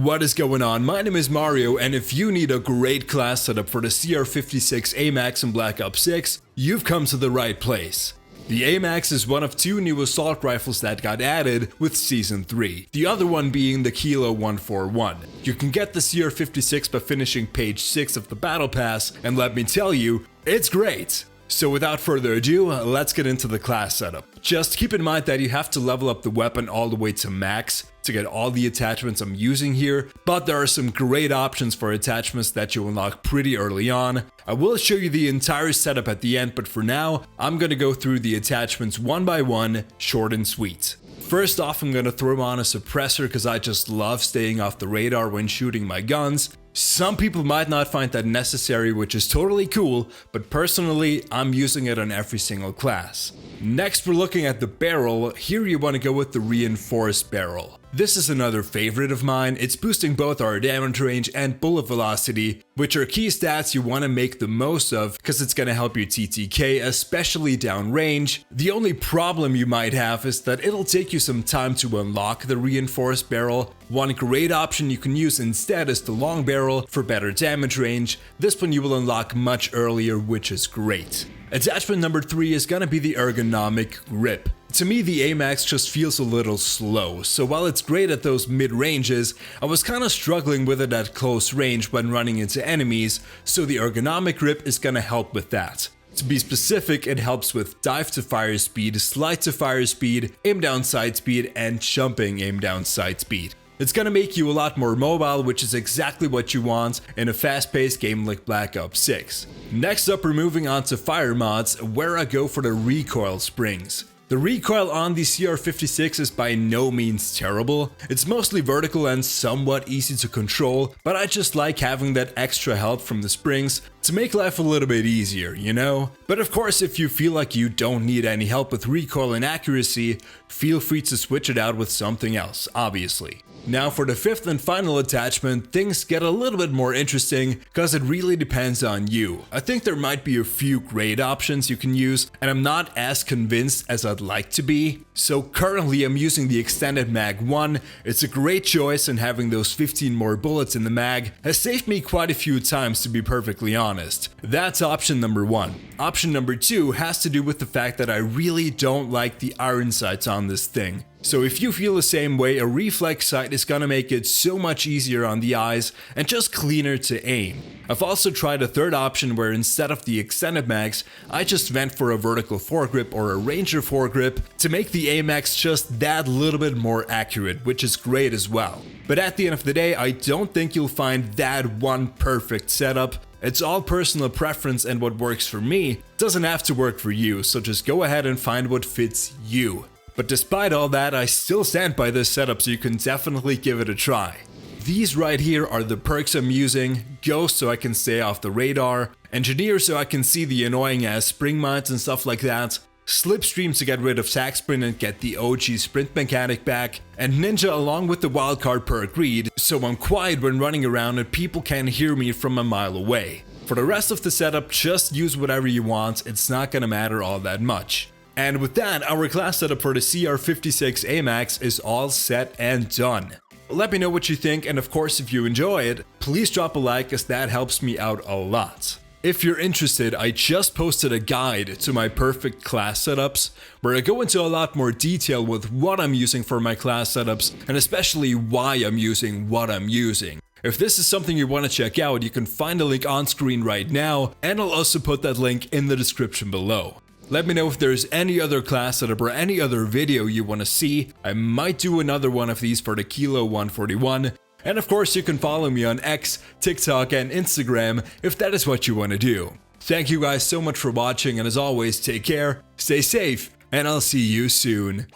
What is going on? My name is Mario, and if you need a great class setup for the CR-56 AMAX in Black Ops 6, you've come to the right place. The AMAX is one of two new assault rifles that got added with Season 3, the other one being the Kilo 141. You can get the CR-56 by finishing page 6 of the Battle Pass, and let me tell you, it's great! So without further ado, let's get into the class setup. Just keep in mind that you have to level up the weapon all the way to max to get all the attachments I'm using here, but there are some great options for attachments that you unlock pretty early on. I will show you the entire setup at the end, but for now, I'm gonna go through the attachments one by one, short and sweet. First off, I'm gonna throw on a suppressor because I just love staying off the radar when shooting my guns. Some people might not find that necessary, which is totally cool, but personally, I'm using it on every single class. Next, we're looking at the barrel. Here you want to go with the reinforced barrel. This is another favorite of mine. It's boosting both our damage range and bullet velocity, which are key stats you want to make the most of because it's going to help you TTK, especially downrange. The only problem you might have is that it'll take you some time to unlock the reinforced barrel. One great option you can use instead is the long barrel for better damage range. This one you will unlock much earlier, which is great. Attachment number 3 is gonna be the ergonomic grip. To me, the AMAX just feels a little slow, so while it's great at those mid-ranges, I was kinda struggling with it at close range when running into enemies, so the ergonomic grip is gonna help with that. To be specific, it helps with dive to fire speed, slide to fire speed, aim down sight speed, and jumping aim down sight speed. It's gonna make you a lot more mobile, which is exactly what you want in a fast-paced game like Black Ops 6. Next up, we're moving on to fire mods, where I go for the recoil springs. The recoil on the CR-56 is by no means terrible. It's mostly vertical and somewhat easy to control, but I just like having that extra help from the springs to make life a little bit easier, you know? But of course, if you feel like you don't need any help with recoil and accuracy, feel free to switch it out with something else, obviously. Now for the 5th and final attachment, things get a little bit more interesting because it really depends on you. I think there might be a few great options you can use, and I'm not as convinced as I'd like to be. So currently I'm using the extended mag 1. It's a great choice, and having those 15 more bullets in the mag has saved me quite a few times, to be perfectly honest. That's option number 1. Option number 2 has to do with the fact that I really don't like the iron sights on this thing. So if you feel the same way, a reflex sight is gonna make it so much easier on the eyes and just cleaner to aim. I've also tried a third option where instead of the extended mags, I just went for a vertical foregrip or a ranger foregrip to make the AMAX just that little bit more accurate, which is great as well. But at the end of the day, I don't think you'll find that one perfect setup. It's all personal preference, and what works for me doesn't have to work for you, so just go ahead and find what fits you. But despite all that, I still stand by this setup, so you can definitely give it a try. These right here are the perks I'm using: Ghost so I can stay off the radar, Engineer so I can see the annoying ass spring mines and stuff like that, Slipstream to get rid of tag sprint and get the OG sprint mechanic back, and Ninja along with the wildcard perk Read, so I'm quiet when running around and people can hear me from a mile away. For the rest of the setup, just use whatever you want, it's not gonna matter all that much. And with that, our class setup for the CR-56 AMAX is all set and done. Let me know what you think, and of course if you enjoy it, please drop a like as that helps me out a lot. If you're interested, I just posted a guide to my perfect class setups, where I go into a lot more detail with what I'm using for my class setups, and especially why I'm using what I'm using. If this is something you want to check out, you can find the link on screen right now, and I'll also put that link in the description below. Let me know if there's any other class setup or any other video you want to see. I might do another one of these for the Kilo 141. And of course you can follow me on X, TikTok, and Instagram if that is what you want to do. Thank you guys so much for watching, and as always, take care, stay safe, and I'll see you soon.